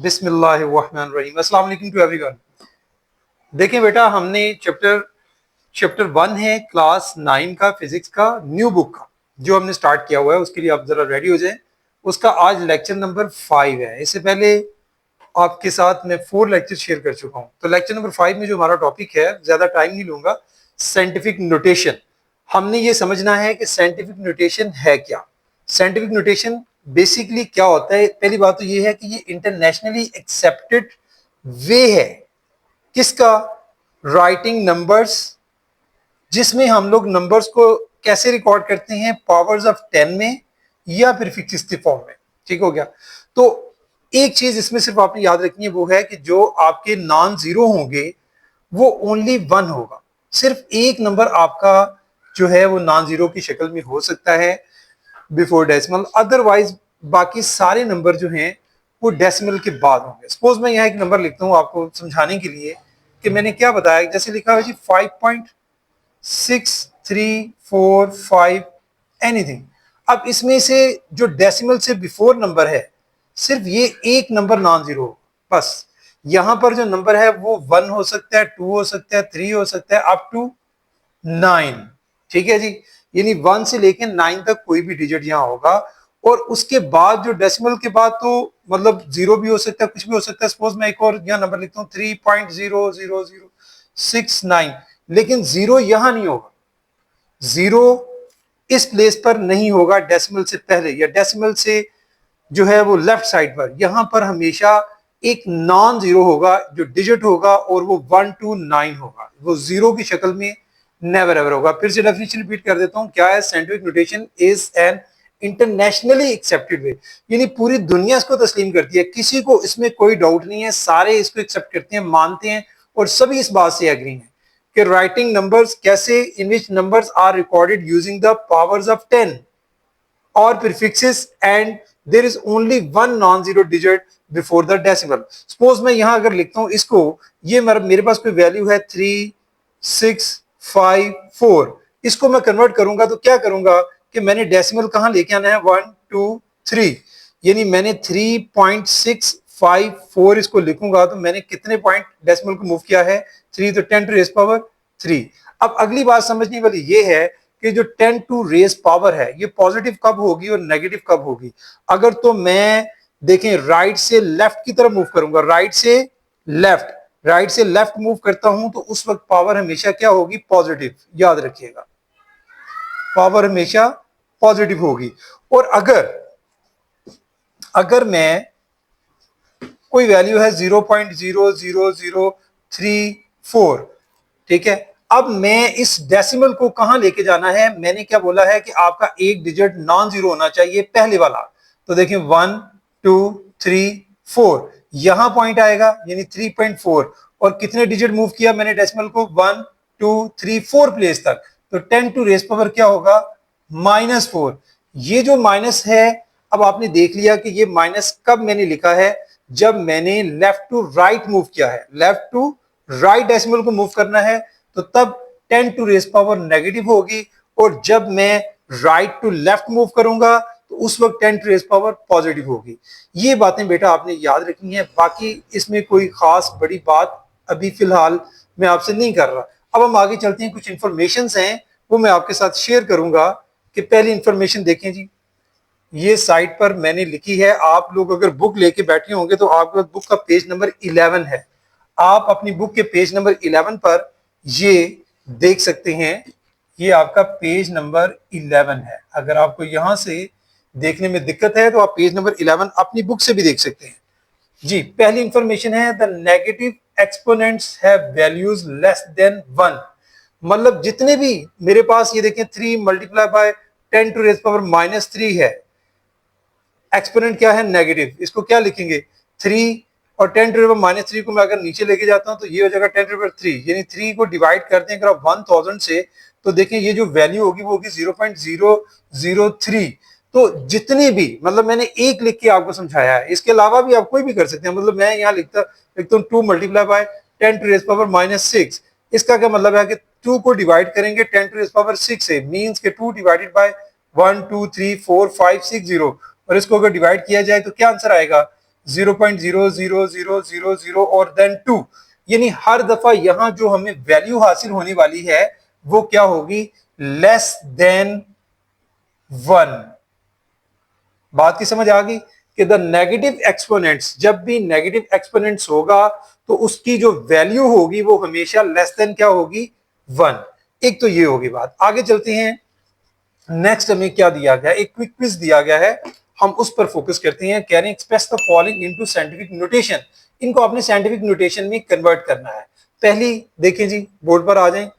बिस्मिल्लाहिर्रहमानिर्रहीम। अस्सलाम वालेकुम टू एवरीवन। देखें बेटा, हमने चैप्टर 1 है क्लास 9 का फिजिक्स का न्यू बुक का जो हमने स्टार्ट किया हुआ है, उसके लिए आप जरा रेडी हो जाएं। उसका आज लेक्चर नंबर 5 है। इससे पहले आपके साथ मैं 4 लेक्चर शेयर कर चुका हूं। तो लेक्चर नंबर 5 में जो हमारा टॉपिक है, ज्यादा टाइम नहीं लूंगा, साइंटिफिक नोटेशन। हमने ये समझना है कि साइंटिफिक नोटेशन है क्या। साइंटिफिक नोटेशन बेसिकली क्या होता है। पहली बात तो ये है कि ये इंटरनेशनली एक्सेप्टेड वे है किसका, राइटिंग नंबर्स, जिसमें हम लोग नंबर्स को कैसे रिकॉर्ड करते हैं, पावर्स ऑफ 10 में या फिर फिक्सिस के फॉर्म में। ठीक हो गया। तो एक चीज इसमें सिर्फ आपने याद रखनी है, वो है कि जो आपके नॉन जीरो होंगे वो ओनली 1 होगा। सिर्फ एक नंबर आपका जो है वो नॉन जीरो की शक्ल में हो सकता है बिफोर डेसिमल, अदरवाइज बाकी सारे नंबर जो हैं वो डेसिमल के बाद होंगे। सपोज मैं यहाँ एक नंबर लिखता हूँ आपको समझाने के लिए कि मैंने क्या बताया। जैसे लिखा है जी 5.6345 एनीथिंग। अब इसमें से जो डेसिमल से बिफोर नंबर है, सिर्फ ये एक नंबर नॉन जीरो बस। यहां पर जो नंबर है वो 1 हो सकता है, 2 हो सकता है, 3 हो सकता है, अप टू 9। ठीक है जी। यानी 1 से लेके 9 तक कोई भी डिजिट यहां होगा। और उसके बाद जो डेसिमल के बाद तो मतलब जीरो भी हो सकता है, कुछ भी हो सकता है। सपोज मैं एक और यहां नंबर लिखता हूं 3.00069, लेकिन जीरो यहां नहीं होगा। जीरो इस प्लेस पर नहीं होगा डेसिमल से पहले या डेसिमल से जो है वो लेफ्ट साइड पर। यहां पर हमेशा एक नॉन जीरो होगा जो डिजिट होगा, और वो 1 to 9 होगा। वो जीरो की शक्ल में नेवर एवर होगा। फिर से डेफिनेशन रिपीट कर देता हूं, क्या है scientific notation is an internationally accepted way. यानी पूरी दुनिया इसको तस्लीम करती है, किसी को इसमें कोई डाउट नहीं है, सारे इसको एक्सेप्ट करते हैं, मानते हैं, और सभी इस बात से एग्री हैं कि राइटिंग नंबर्स कैसे, in which numbers are recorded using the powers of 10 or prefixes and there is only one non-zero digit before the decimal. Suppose मैं यहां अगर लिखता हूं इसको, ये मेरे पास कोई वैल्यू है 3654, इसको मैं कन्वर्ट करूंगा तो क्या करूंगा कि मैंने डेसिमल कहां लेके आना है 1 2 3, यानी मैंने 3.654 इसको लिखूंगा तो मैंने कितने पॉइंट डेसिमल को मूव किया है, 3, तो 10 टू रेज पावर 3। अब अगली बात समझने वाली ये है कि जो 10 टू रेज पावर है ये पॉजिटिव कब होगी और नेगेटिव कब होगी। अगर तो मैं देखें राइट से लेफ्ट की तरफ मूव करूंगा, राइट से लेफ्ट मूव करता हूं तो उस वक्त पावर हमेशा क्या होगी, पॉजिटिव। याद रखिएगा, पावर हमेशा पॉजिटिव होगी। और अगर मैं कोई वैल्यू है 0.00034, ठीक है। अब मैं इस डेसिमल को कहां लेके जाना है, मैंने क्या बोला है कि आपका एक डिजिट नॉन जीरो होना चाहिए, पहले वाला। तो देखें 1 2 3 4, यहां पॉइंट आएगा यानी 3.4, और कितने डिजिट मूव किया मैंने डेसिमल को, 1 2 3 4 प्लेस तक। तो 10 टू रेस पावर क्या होगा, -4। ये जो माइनस है, अब आपने देख लिया कि ये माइनस कब मैंने लिखा है, जब मैंने लेफ्ट टू राइट मूव किया है, लेफ्ट टू राइट डेसिमल को मूव करना है, तो तब 10 टू रेस पावर नेगेटिव होगी। और जब मैं राइट टू लेफ्ट मूव करूंगा तो उस वक्त 10 टू रेस पावर पॉजिटिव होगी। ये बातें बेटा आपने याद रखनी है। बाकी इसमें कोई खास बड़ी बात अभी फिलहाल मैं आपसे नहीं कर रहा। अब हम आगे चलते हैं, कुछ इंफॉर्मेशन हैं वो मैं आपके साथ शेयर करूंगा। कि पहली इंफॉर्मेशन देखें जी, ये साइट पर मैंने लिखी है। आप लोग अगर बुक लेके बैठे होंगे तो आपके पास बुक का पेज नंबर 11 है। आप अपनी बुक के पेज नंबर 11 पर ये देख सकते हैं, ये आपका पेज नंबर 11 है। अगर आपको यहां से देखने में दिक्कत है तो आप पेज नंबर 11 अपनी बुक से भी देख सकते हैं जी। पहली इंफॉर्मेशन है, the negative exponents have values less than 1। मतलब जितने भी मेरे पास ये देखें 3 multiply by 10 to raise power -3 है, एक्सपोनेंट क्या है, नेगेटिव। इसको क्या लिखेंगे, 3, और 10 टू पावर -3 को मैं अगर नीचे लेके जाता हूं तो ये हो जाएगा 10 टू पावर 3, यानी 3 को डिवाइड करते हैं अगर आप 1000 से, तो देखें ये जो वैल्यू होगी वो होगी 0.003। तो जितने भी, मतलब मैंने एक लिख के आपको समझाया है, इसके अलावा भी आप कोई भी कर सकते हैं। मतलब मैं यहाँ लिखता हूँ 2 multiply by 10 to raise power -6। इसका क्या मतलब है कि 2 को डिवाइड करेंगे 10 टू रेज पावर 6 से, मींस के 2 डिवाइडेड बाय 1 2 3 4 5 6 0, और इसको अगर डिवाइड किया जाए तो क्या आंसर आएगा, 0.00000 और देन 2, यानी हर दफा यहां जो हमें वैल्यू हासिल होने वाली है वो क्या होगी, लेस देन 1। बात की समझ आ गई कि द नेगेटिव एक्सपोनेंट्स, जब भी नेगेटिव एक्सपोनेंट्स होगा तो उसकी जो वैल्यू होगी वो हमेशा लेस देन क्या होगी, 1। एक तो ये होगी बात। आगे चलते हैं, नेक्स्ट हमें क्या दिया गया, एक क्विक क्विज दिया गया है, हम उस पर फोकस करते हैं। कह रहे हैं express the following into scientific notation, इनको आपने साइंटिफिक नोटेशन में कन्वर्ट करना है। पहली देखें जी, बोर्ड पर आ जाएं,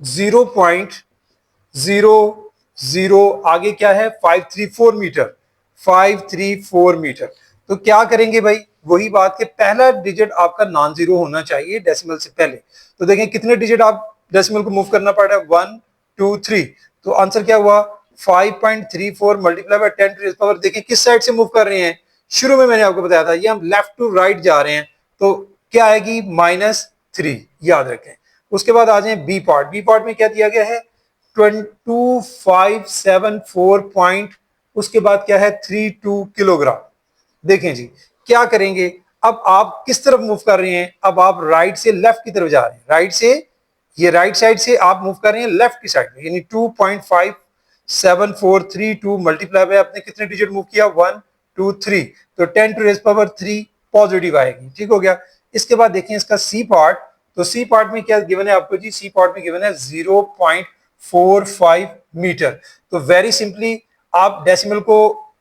0.00, आगे क्या है 534 मीटर, 534 मीटर। तो क्या करेंगे भाई, वही बात कि पहला डिजिट आपका नॉन जीरो होना चाहिए डेसिमल से पहले। तो देखें कितने डिजिट आप डेसिमल को मूव करना पड़ रहा है, 1 2 3। तो आंसर क्या हुआ, 5.34 multiply by 10 to the power. देखिए किस साइड से मूव कर रहे हैं, शुरू में मैंने आपको बताया था ये हम लेफ्ट टू राइट जा रहे हैं, तो क्या आएगी -3, याद रखें। उसके बाद आ जाए बी पार्ट, बी पार्ट में क्या दिया गया है, 2574 पॉइंट, उसके बाद क्या है 32 किलोग्राम। देखें जी क्या करेंगे, अब आप किस तरफ मूव कर रहे हैं, अब आप राइट से लेफ्ट की तरफ जा रहे हैं, राइट से, ये राइट साइड से आप मूव कर रहे हैं लेफ्ट की साइड में, यानी 2.57432 मल्टीप्लाई बाय आपने कितने डिजिट मूव किया, 1 2 3, तो 10 टू रेज पावर 3 पॉजिटिव आएगी। ठीक हो गया। इसके बाद देखें इसका सी पार्ट, तो सी पार्ट में क्या गिवन है आपको जी, सी पार्ट में गिवन है 0.45 मीटर। तो वेरी सिंपली आप डेसिमल को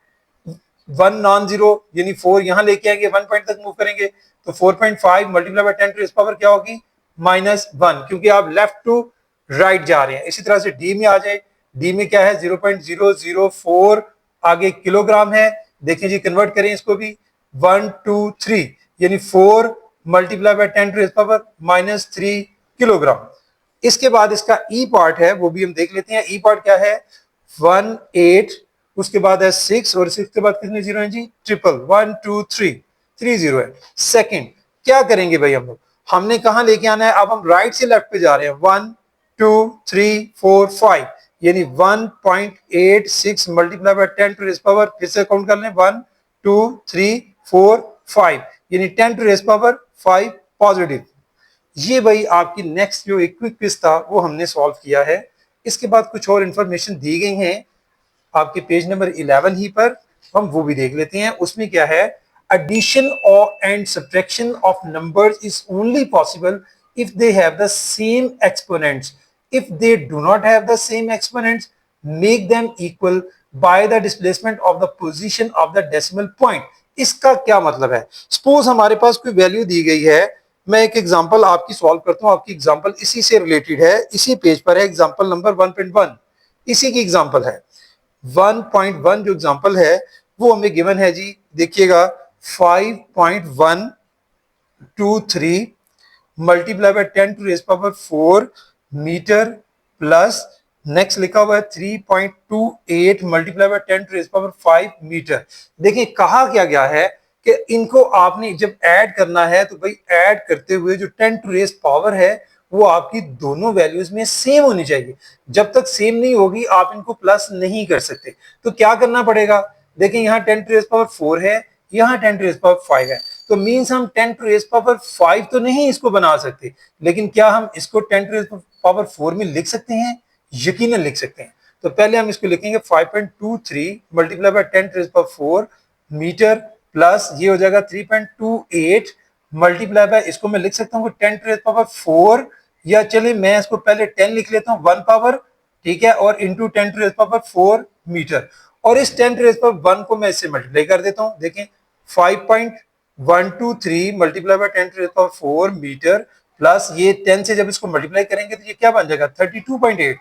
1 नॉन जीरो यानी 4 यहां लेके आएंगे, 1 पॉइंट तक मूव करेंगे, तो 4.5 मल्टीप्लाई बाय 10 टू इस पावर क्या होगी, -1, क्योंकि आप लेफ्ट टू राइट जा रहे हैं। इसी तरह से डी में आ जाए, डी में क्या है 0.004, आगे किलोग्राम है। देखिए जी कन्वर्ट करें इसको भी, 1 2 3 यानी 4 मल्टीप्लाई बाय 10 टू इस पावर -3 किलोग्राम। इसके बाद इसका ई पार्ट है, वो भी हम देख लेते हैं। ई पार्ट क्या है, 18, उसके बाद है 6, और 6 के बाद कितने जीरो हैं जी, ट्रिपल, 1 2 3, 3 जीरो है। सेकंड क्या करेंगे भाई हम लोग, हमने कहां लेके आना है, अब हम राइट से लेफ्ट पे जा रहे हैं, 1 2 3 4 5, यानी 1.86 multiply by 10 to raise power, फिर से काउंट कर लें, 1 2 3 4 5, यानी 10 टू रेज पावर 5 पॉजिटिव। ये भाई आपकी नेक्स्ट जो एक क्विक क्विज था वो हमने सॉल्व किया है। इसके बाद कुछ और इंफॉर्मेशन दी गई हैं आपके पेज नंबर 11 ही पर, हम वो भी देख लेते हैं। उसमें क्या है, addition or and subtraction of numbers is only possible if they have the same exponents. If they do not have the same exponents, make them equal by the displacement of the position of the decimal point. इसका क्या मतलब है, suppose हमारे पास कोई value दी गई है, मैं एक एग्जांपल आपकी सॉल्व करता हूं, आपकी एग्जांपल इसी से रिलेटेड है, इसी पेज पर है, एग्जांपल नंबर 1.1, इसी की एग्जांपल है। 1.1 जो एग्जांपल है वो हमें गिवन है जी, देखिएगा 5.123 multiply by 10 to raise power 4 metre, plus next लिखा हुआ है 3.28 multiply by 10 to raise power 5 metre. देखिए कहा क्या गया है कि इनको आपने जब ऐड करना है तो भाई ऐड करते हुए जो 10 टू रेज पावर है वो आपकी दोनों वैल्यूज में सेम होनी चाहिए। जब तक सेम नहीं होगी आप इनको प्लस नहीं कर सकते। तो क्या करना पड़ेगा, देखिए यहाँ 10 टू रेज पावर 4 है, यहाँ 10 टू रेज पावर 5 है, तो मींस हम 10 टू रेज पावर 5 तो नहीं इसको बना सकते, लेकिन क्या हम इसको 10 टू रेज पावर 4 में लिख सकते हैं, यकीनन लिख सकते हैं। तो पहले हम इसको लिखेंगे 5.23 multiply by 10 to raise power 4 metre, plus ये हो जाएगा 3.28 मल्टीप्लाई बाय, इसको मैं लिख सकता हूँ 10 टू रेज पावर 4, या चलिए मैं इसको पहले 10 लिख लेता हूँ 1 पावर, ठीक है, और into 10 to raise power 4 metre, और इस 10 टू रेज पावर 1 को मैं इससे मल्टीप्लाई कर देता हूँ। देखें 5.123 multiply by 10 to raise power 4 metre, plus ये 10 से जब इसको मल्टीप्लाई करेंगे तो ये क्या बन जाएगा 32.8,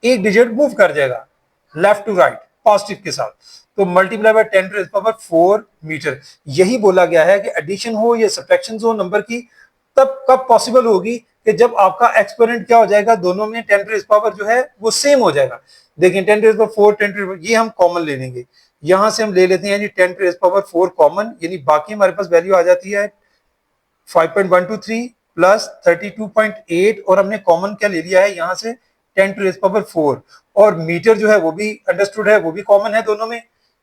एक डिजिट मूव कर जाएगा लेफ्ट टू राइट पॉजिटिव के साथ, तो multiply by 10 to raise power 4 metre. यही बोला गया है कि एडिशन हो या सब्ट्रैक्शन हो नंबर की तब कब पॉसिबल होगी कि जब आपका एक्सपोनेंट क्या हो जाएगा, दोनों में 10 टू रेज पावर जो है वो सेम हो जाएगा। देखिए 10 टू रेज पावर 4 10 टू, ये हम कॉमन ले लेंगे, यहां से हम ले लेते हैं जी 10 टू रेज पावर 4 कॉमन, यानी बाकी हमारे पास वैल्यू आ जाती है 5.123 प्लस 32.8, और हमने कॉमन क्या ले लिया है यहां से 10 टू रेज पावर 4, और मीटर जो है वो भी अंडरस्टूड है, वो भी कॉमन है दोनों में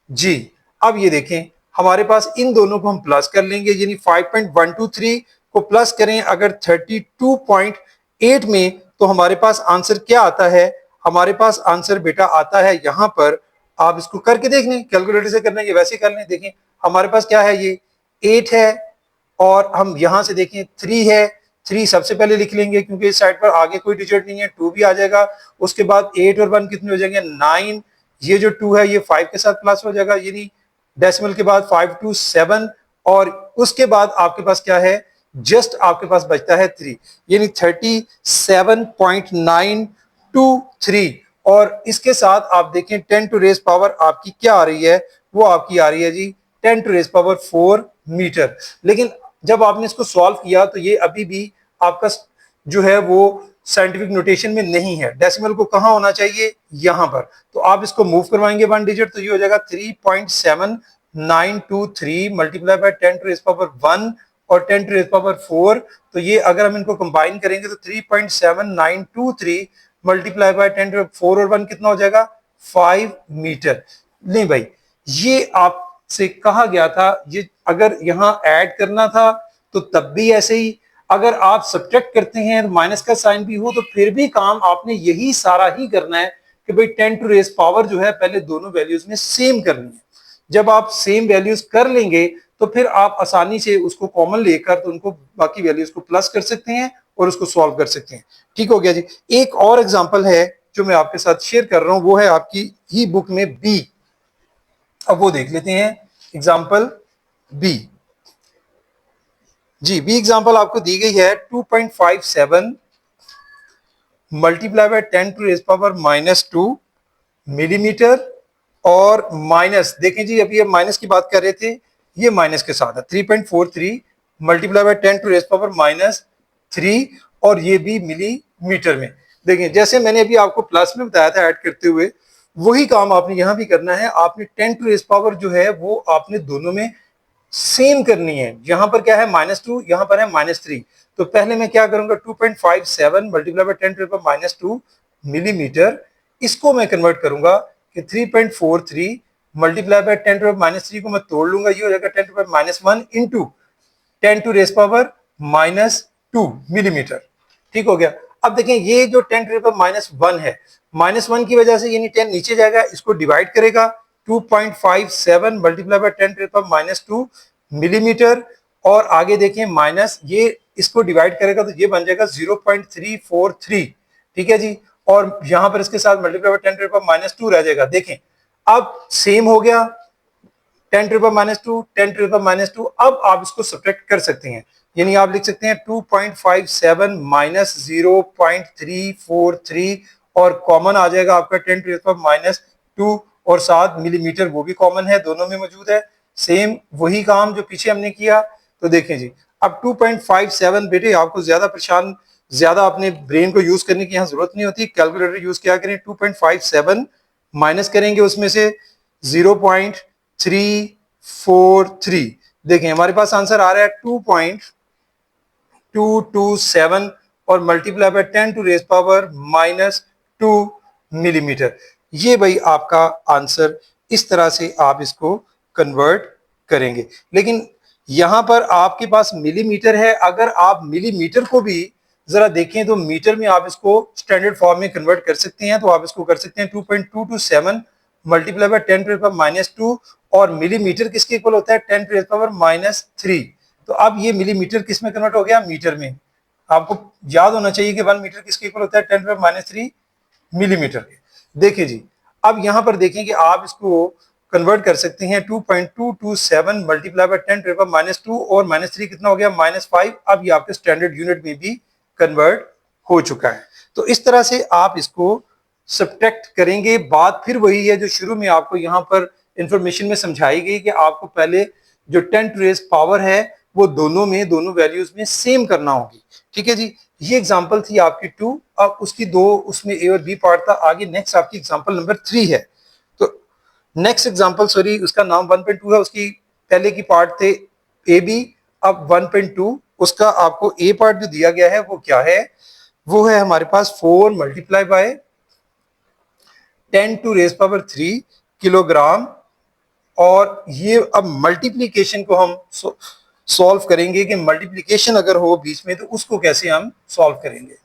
जी। अब ये देखें हमारे पास इन दोनों को हम प्लस कर लेंगे, यानी 5.123 को प्लस करें अगर 32.8 में, तो हमारे पास आंसर क्या आता है? हमारे पास आंसर बेटा आता है यहां पर, आप इसको करके देख लें, कैलकुलेटर से करना है वैसे कर लें। देखें हमारे पास क्या है, ये 8 है और हम यहां से देखें 3 है, 3 सबसे पहले लिख लेंगे क्योंकि इस साइड पर आगे कोई डिजिट नहीं है, 2 भी आ जाएगा। उसके बाद 8 और 1 कितने हो जाएंगे? 9। ये जो 2 है ये 5 के साथ प्लस हो जाएगा, यानी डेसिमल के बाद 5 to 7, और उसके बाद आपके पास क्या है? जस्ट आपके पास बचता है 3, यानी 37.923। और इसके साथ आप देखें 10 टू रेज पावर आपकी क्या आ रही है? वो आपकी आ रही है जी 10 टू रेज पावर 4 मीटर। लेकिन जब आपने इसको सॉल्व किया तो ये अभी भी आपका जो है वो साइंटिफिक नोटेशन में नहीं है। डेसिमल को कहां होना चाहिए? यहां पर। तो आप इसको मूव करवाएंगे 1 डिजिट, तो ये हो जाएगा 3.7923 multiply by 10 to raise power 1 और 10 टू रेज पावर 4। तो ये अगर हम इनको कंबाइन करेंगे तो 3.7923 मल्टीप्लाई बाय 10 टू 4 और 1 कितना हो जाएगा? 5 मीटर। नहीं भाई, ये आपसे कहा गया था, ये अगर यहां ऐड करना था तो तब भी ऐसे ही, अगर आप सब्ट्रैक्ट करते हैं तो माइनस का साइन भी हो तो फिर भी काम आपने यही सारा ही करना है कि भाई 10 टू रेज पावर जो है पहले दोनों वैल्यूज में सेम करनी है। जब आप सेम वैल्यूज कर लेंगे तो फिर आप आसानी से उसको कॉमन लेकर तो उनको बाकी वैल्यूज को प्लस कर सकते हैं और उसको सॉल्व कर सकते हैं। ठीक हो गया जी। एक और एग्जांपल है जो मैं आपके साथ शेयर कर रहा हूं, वो है आपकी ही बुक में बी। अब वो देख लेते हैं एग्जांपल बी। जी बी एग्जांपल आपको दी गई है 2.57 multiply by 10 to raise power -2 millimetre, और माइनस देखें जी, अभी हम माइनस की बात कर रहे थे, ये माइनस के साथ है 3.43 multiply by 10 to raise power -3, और ये भी मिलीमीटर में। देखें जैसे मैंने अभी आपको प्लस में बताया था ऐड करते हुए, वही काम आपने यहां भी करना है। आपने 10 टू रेज पावर जो है वो आपने दोनों में सेम करनी है। यहां पर क्या है? -2, यहां पर है -3। तो पहले मैं क्या करूंगा? 2.57 multiply by 10 to the power -2 millimetre, इसको मैं कन्वर्ट करूंगा कि 3.43 multiply by 10 to the power -3 को मैं तोड़ लूंगा, ये हो जाएगा 10 to the power -1 into 10 to raise power -2 millimetre. ठीक हो गया। अब देखें ये जो 10 टू द पावर -1 है, -1 की वजह से यानी 10 नीचे जाएगा, इसको डिवाइड करेगा 2.57 multiply by 10 to the power -2 millimetre, और आगे देखें माइनस, ये इसको डिवाइड करेगा तो ये बन जाएगा 0.343। ठीक है जी। और यहां पर इसके साथ multiply by 10 to the power -2 रह जाएगा। देखें अब सेम हो गया, 10 to the power -2 10 to the power -2। अब आप इसको सब्ट्रैक्ट कर सकते हैं, यानी आप लिख सकते हैं 2.57 माइनस 0.343, और कॉमन आ जाएगा आपका 10 टू द पावर -2, और साथ मिलीमीटर वो भी कॉमन है, दोनों में मौजूद है। सेम वही काम जो पीछे हमने किया। तो देखें जी, अब 2.57 बेटे आपको ज्यादा अपने ब्रेन को यूज करने की यहाँ जरूरत नहीं होती, कैलकुलेटर यूज क्या करें, 2.57 माइनस करेंगे उसमें से 0.343। देखें हमारे पास आंसर आ रहा है 2.227 और multiply by 10 to raise power -2 millimetre. ये भाई आपका आंसर, इस तरह से आप इसको कन्वर्ट करेंगे। लेकिन यहां पर आपके पास मिलीमीटर है, अगर आप मिलीमीटर को भी जरा देखें तो मीटर में आप इसको स्टैंडर्ड फॉर्म में कन्वर्ट कर सकते हैं। तो आप इसको कर सकते हैं 2.227 multiply by 10 to the power -2, और मिलीमीटर किसके इक्वल होता है? 10 टू द पावर -3। तो अब ये मिलीमीटर किस में कन्वर्ट हो गया? मीटर में। आपको याद होना चाहिए कि 1 मीटर किसके इक्वल होता है? 10 टू द पावर -3 मिलीमीटर के। देखिए जी, अब यहां पर देखें कि आप इसको कन्वर्ट कर सकते हैं 2.227 multiply by 10 to the power -2, और -3 कितना हो गया? -5। अब ये आपके स्टैंडर्ड यूनिट में भी कन्वर्ट हो चुका है। तो इस तरह से आप इसको सब्ट्रैक्ट करेंगे। बात फिर वही है जो शुरू में आपको यहाँ पर इंफॉर्मेशन में समझाई गई कि आपको पहले जो 10 टू रेज पावर है वो दोनों वैल्यूज में सेम करना होगी। ठीक है जी। ये एग्जांपल थी आपकी 2। अब उसकी दो, उसमें ए और बी पार्ट था। आगे नेक्स्ट आपकी एग्जांपल नंबर 3 है। तो नेक्स्ट एग्जांपल, सॉरी उसका नाम 1.2 है, उसकी पहले की पार्ट थे ए बी, अब 1.2 उसका आपको ए पार्ट जो दिया गया है वो क्या है? वो है हमारे पास 4 multiply by 10 to raise power 3 kilogram और ये अब मल्टीप्लीकेशन को हम सॉल्व करेंगे कि मल्टीप्लीकेशन अगर हो बीच में तो उसको कैसे हम सॉल्व करेंगे।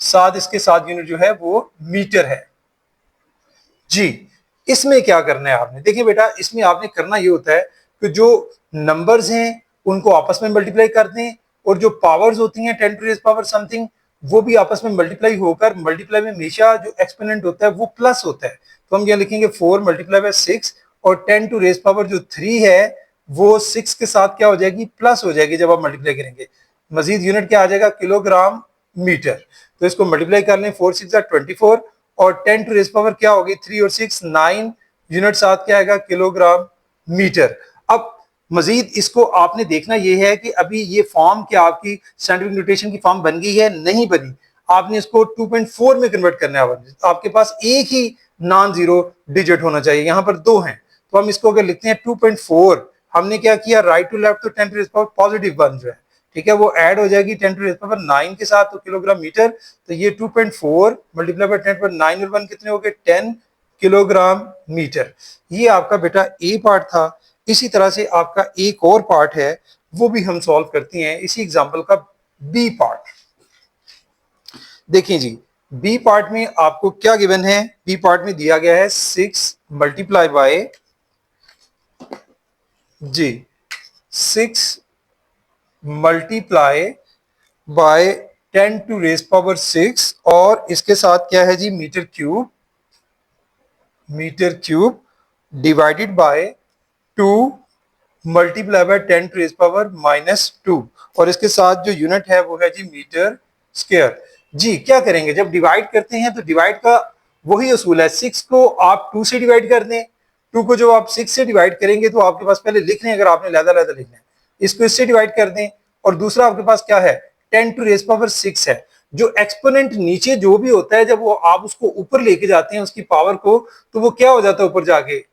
साथ इसके साथ यूनिट जो है वो मीटर है जी। इसमें क्या करना है आपने, देखिए बेटा इसमें आपने करना ये होता है कि जो नंबर्स हैं उनको आपस में मल्टीप्लाई कर दें और जो पावर्स होती हैं 10 टू रेज पावर समथिंग वो भी आपस में मल्टीप्लाई होकर, मल्टीप्लाई में हमेशा जो एक्सपोनेंट होता है वो प्लस होता है। तो हम क्या लिखेंगे 4 मल्टीप्लाई बाय 6 और 10 टू रेज पावर जो 3 है वो 6 के साथ क्या हो जाएगी, प्लस हो जाएगी जब आप मल्टीप्लाई करेंगे। मजीद यूनिट क्या आ जाएगा, किलोग्राम मीटर। तो इसको मल्टीप्लाई कर लें, 4 6 24 और 10 टू रेज पावर क्या होगी 3 और 6 9 यूनिट साथ क्या आएगा, किलोग्राम मीटर। अब मजीद इसको आपने देखना यह है कि अभी ये फॉर्म क्या आपकी साइंटिफिक नोटेशन की फॉर्म बन गई है, नहीं बनी। आपने इसको 2.4 में कन्वर्ट करना है। आपके पास एक ही नॉन जीरो डिजिट होना चाहिए, यहां पर दो हैं। तो हम इसको अगर लिखते हैं 2.4, हमने क्या किया राइट टू लेफ्ट, तो 10 टू रेज पावर पॉजिटिव 1 जो है, ठीक है, वो ऐड हो जाएगी 10 टू रेज पावर 9 के साथ, तो किलोग्राम मीटर। तो ये 2.4 मल्टीप्लाई बाय 10 पर 9 और 1 कितने हो गए, 10 किलोग्राम मीटर। ये आपका बेटा ए पार्ट था। इसी तरह से आपका एक और पार्ट है वो भी हम सॉल्व करते हैं इसी एग्जांपल का, बी पार्ट। देखिए जी, बी पार्ट में आपको क्या गिवन है, बी पार्ट में दिया गया है 6 multiply by G 6 multiply by 10 to raise power 6 और इसके साथ क्या है G metre cube divided by 2 multiply by 10 to raise power -2 और इसके साथ जो यूनिट है वो है जी मीटर स्क्वायर। जी क्या करेंगे, जब डिवाइड करते हैं तो डिवाइड का वही असूल है, 6 को आप 2 से डिवाइड कर दें, 2 को जो आप 6 से डिवाइड करेंगे तो आपके पास पहले लिख लें, अगर आपने लहदा लिखना है इसको इससे डिवाइड कर दें, और दूसरा आपके पास क्या है 10 टू रेज पावर 6 है। जो एक्सपोनेंट नीचे जो भी होता है जब वो आप उसको ऊपर लेके जाते हैं उसकी पावर को, तो वो क्या हो जाता है ऊपर जाके,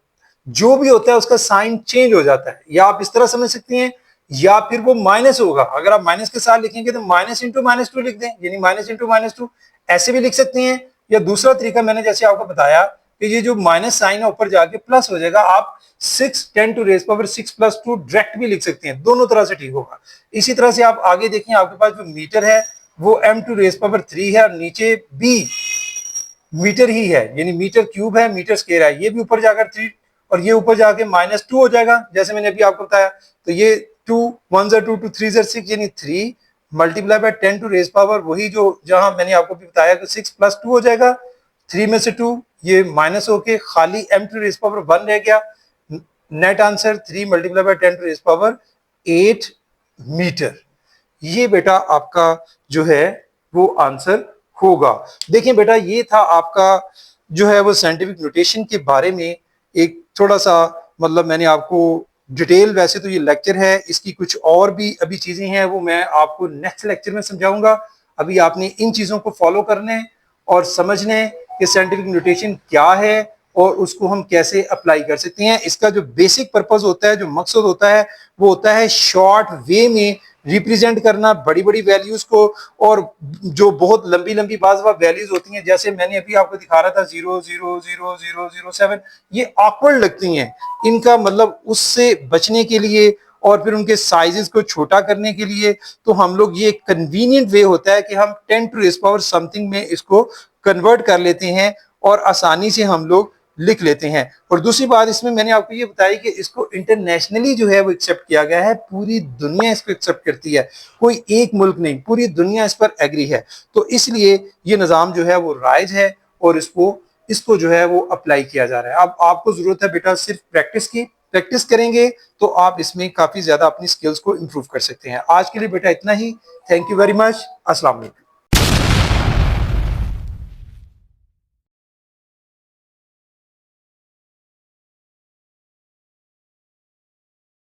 जो भी होता है उसका साइन चेंज हो जाता है। या आप इस तरह समझ सकते हैं या फिर वो माइनस होगा, अगर आप माइनस के साथ लिखेंगे तो माइनस इंटू -2 लिख दें, यानी माइनस इंटू -2 ऐसे भी लिख सकते हैं। या दूसरा तरीका मैंने जैसे आपको बताया कि ये जो माइनस साइन है ऊपर जाके प्लस हो जाएगा, आप 6 10 टू रेज पावर 6 + 2 डायरेक्ट भी लिख सकते हैं, दोनों तरह से ठीक होगा। इसी तरह से आप आगे देखें, आपके पास जो मीटर है वो m टू रेज पावर 3 है और नीचे b मीटर ही है, यानी मीटर क्यूब है, मीटर स्क्वायर है, ये भी ऊपर जाकर 3 और ये ऊपर जाके -2 हो जाएगा जैसे मैंने अभी आपको बताया। तो ये 2 1 2 2 3 6 यानी 3 multiply by 10 to raise power वही जो जहां मैंने आपको भी बताया कि 6 + 2 हो जाएगा, 3 में से 2 ये माइनस होके खाली m टू रेज पावर 1 रह गया। Net answer 3 multiply by 10 to raise power 8 metre. ये बेटा आपका जो है वो आंसर होगा। देखिए बेटा ये था आपका जो है वो साइंटिफिक नोटेशन के बारे में एक थोड़ा सा, मतलब मैंने आपको डिटेल, वैसे तो ये लेक्चर है, इसकी कुछ और भी अभी चीजें हैं वो मैं आपको नेक्स्ट लेक्चर में समझाऊंगा। अभी आपने इन चीजों को फॉलो करना है और समझना है कि साइंटिफिक नोटेशन क्या है और उसको हम कैसे अप्लाई कर सकते हैं। इसका जो बेसिक पर्पस होता है, जो मकसद होता है वो होता है शॉर्ट वे में रिप्रेजेंट करना बड़ी बड़ी वैल्यूज को, और जो बहुत लंबी लंबी बाज वैल्यूज होती हैं जैसे मैंने अभी आपको दिखा रहा था 0.00007, ये ऑकवर्ड लगती हैं। इनका मतलब उससे बचने के लिए और फिर उनके साइजेस को छोटा करने के लिए तो हम लोग, ये कन्वीनियंट वे होता है कि हम 10 टू रेज पावर समथिंग में इसको कन्वर्ट कर लेते हैं और आसानी से हम लोग लिख लेते हैं। और दूसरी बात इसमें मैंने आपको ये बताई कि इसको इंटरनेशनली जो है वो एक्सेप्ट किया गया है, पूरी दुनिया इसको एक्सेप्ट करती है, कोई एक मुल्क नहीं, पूरी दुनिया इस पर एग्री है। तो इसलिए ये निज़ाम जो है वो राइज है और इसको जो है वो अप्लाई किया जा रहा है। अब आपको जरूरत है बेटा सिर्फ प्रैक्टिस की, प्रैक्टिस करेंगे तो आप इसमें काफी ज्यादा अपनी स्किल्स को इंप्रूव कर सकते हैं। आज के लिए बेटा इतना ही। Thank you very much. अस्सलाम वालेकुम।